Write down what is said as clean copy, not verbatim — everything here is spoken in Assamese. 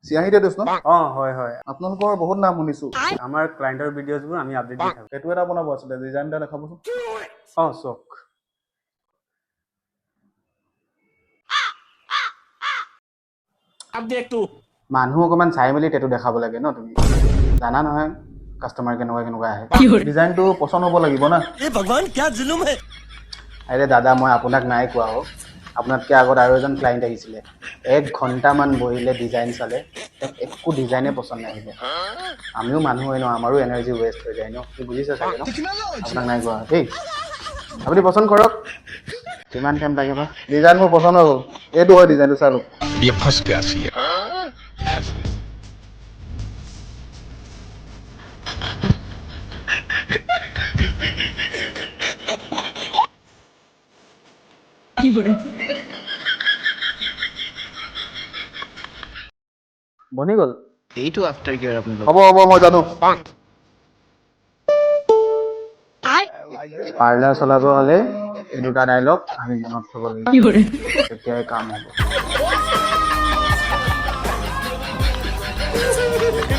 চিয়াহিতে দোষ ন হয় হয় আপোনালোকৰ বহুত নাম শুনিছো আমাৰ ক্লায়েণ্টৰ ভিডিঅ'জবোৰ আমি আপডেট দি থাকোঁ এইটো এটা বনাব আছিলে ডিজাইন এটা দেখাবচোন চক মানুহ অকমান চাই মেলি টেটু দেখাব লাগে ন তুমি জানা নহয় কাষ্টমাৰ কেনেকুৱা আহে ডিজাইনটো পচন্দ হ'ব লাগিব না আৰে দাদা মই আপোনাক নাই কোৱা হওক আপোনাতকৈ আগত আৰু এজন ক্লায়েণ্ট আহিছিলে 1 ঘণ্টামান বহিলে ডিজাইন চালে তেওঁক একো ডিজাইনে পচন্দ নাহিলে আমিও মানুহ হয় ন আমাৰো এনাৰ্জি ৱেষ্ট হৈ যায় ন তুমি বুজিছা চাগে ন আপোনাক নাই কোৱা দেই আপুনি পচন্দ কৰক কিমান টাইম লাগে বা ডিজাইন মোৰ পচন্দ হ'ল এইটো হয় ডিজাইনটো চালো ये फंस गया सी বনি গ'ল এইটো আফটাৰ কেয়াৰ আপুনি হ'ব মই জানো পাৰ্লাৰ চলাব হ'লে এই দুটা ডাইলগ আমি মনত থ'ব লাগিব তেতিয়াই কাম হ'ব